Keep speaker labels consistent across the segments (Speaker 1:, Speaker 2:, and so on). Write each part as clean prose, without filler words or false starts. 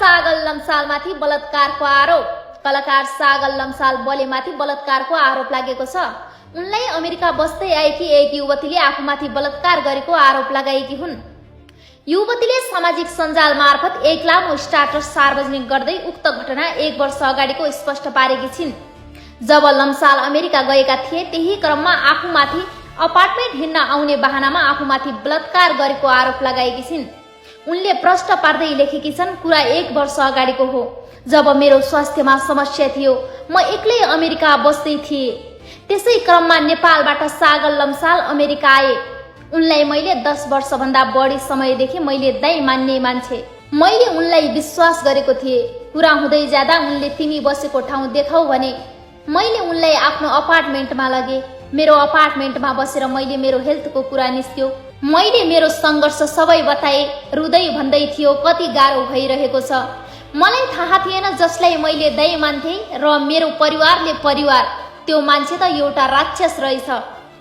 Speaker 1: सागल लम्सालमाथि बलात्कारको आरोप। कलाकार सागल लम्साल बलेमाथि बलात्कारको आरोप लागेको छ। उनलाई अमेरिका बस्दै आएकी एक युवतीले आफूमाथि बलात्कार गरेको आरोप लगाएकी हुन्। युवतीले सामाजिक सञ्जाल मार्फत एक लामो स्टाटस सार्वजनिक गर्दै उक्त घटना 1 वर्ष अगाडिको स्पष्ट पारेकी छिन्। जब लम्साल अमेरिका गएका थिए त्यही क्रममा आफूमाथि अपार्टमेन्ट हिँड्न आउने बहानामा आफूमाथि बलात्कार गरेको आरोप लगाएकी छिन्। उनले प्रश्न पार्दै लेखेकी छन्, कुरा 1 वर्ष अगाडिको हो, जब मेरो स्वास्थ्यमा समस्या थियो। म एक्लै अमेरिका बस्दै थिएँ। त्यसै क्रममा नेपालबाट सागल लम्साल अमेरिका आए। उनलाई मैले 10 वर्षभन्दा बढी समयदेखि मैले दाइ मान्ने मान्छे। मैले उनलाई विश्वास गरेको थिएँ। कुरा हुँदै जाँदा उनले तिमी बसेको ठाउँ देखाऊ भने मैले उनलाई आफ्नो अपार्टमेन्टमा लगे। मेरो अपार्टमेन्टमा बसेर मैले मेरो हेल्थको कुरा निस्क्यो। मैले मेरो सङ्घर्ष सबै बताए। रुँदै भन्दै थियो कति गाह्रो भइरहेको छ। मलाई थाहा थिएन जसलाई मैले दाइ मान्थे र मेरो परिवारले परिवार, त्यो मान्छे त एउटा राक्षस रहेछ।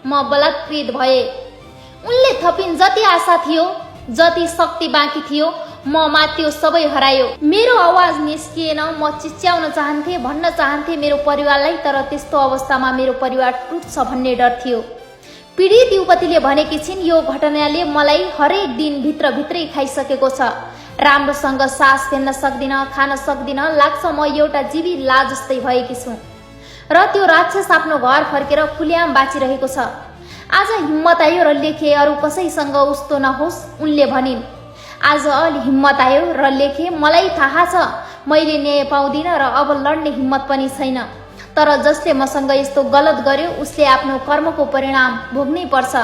Speaker 1: म बलात्कृत भए। उनले थपिन्, जति आशा थियो, जति शक्ति बाँकी थियो, ममा त्यो सबै हरायो। मेरो आवाज निस्किएन। म चिच्याउन चाहन्थे, भन्न चाहन्थे मेरो परिवारलाई, तर त्यस्तो अवस्थामा मेरो परिवार टुट्छ भन्ने डर थियो। पीडित युवतीले भनेकी छिन्, यो घटनाले मलाई हरेक दिन भित्रभित्रै खाइसकेको छ। राम्रोसँग सास फेर्न सक्दिन, खान सक्दिन, लाग्छ म एउटा जीवी ला जस्तै भएकी छु र त्यो राक्षस आफ्नो घर फर्केर खुल्याम बाँचिरहेको छ। आज हिम्मत आयो र लेखे, अरू कसैसँग उस्तो नहोस्। उनले भनिन्, आज अलि हिम्मत आयो र लेखे। मलाई थाहा छ मैले न्याय पाउँदिन र अब लड्ने हिम्मत पनि छैन, तर जसले मसँग यस्तो गलत गर्यो उसले आफ्नो कर्मको परिणाम भोग्नै पर्छ।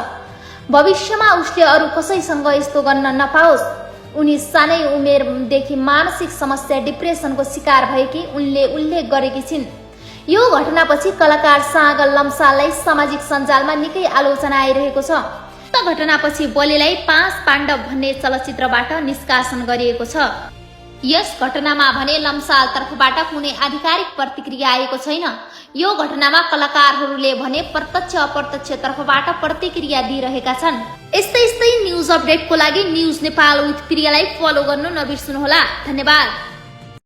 Speaker 1: भविष्यमा उसले अरू कसैसँग यस्तो गर्न नपाओस्। उनी सानै उमेरदेखि मानसिक समस्या डिप्रेसनको शिकार भएकी उनले उल्लेख गरेकी छिन्। यो घटनापछि कलाकार सागल लम्साललाई सामाजिक सञ्जालमा निकै आलोचना आइरहेको छ। उक्त घटनापछि बलेलाई 5 पाण्डव भन्ने चलचित्रबाट निष्कासन गरिएको छ। यस घटनामा भने लम्साल तर्फबाट कुनै आधिकारिक प्रतिक्रिया आएको छैन। यो घटनामा कलाकारहरूले भने प्रत्यक्ष अप्रत्यक्ष तर्फबाट प्रतिक्रिया दिइरहेका छन्। यस्तै न्युज अपडेटको लागि न्युज नेपाल विथ प्रियालाई फलो गर्नु नबिर्सनुहोला। धन्यवाद।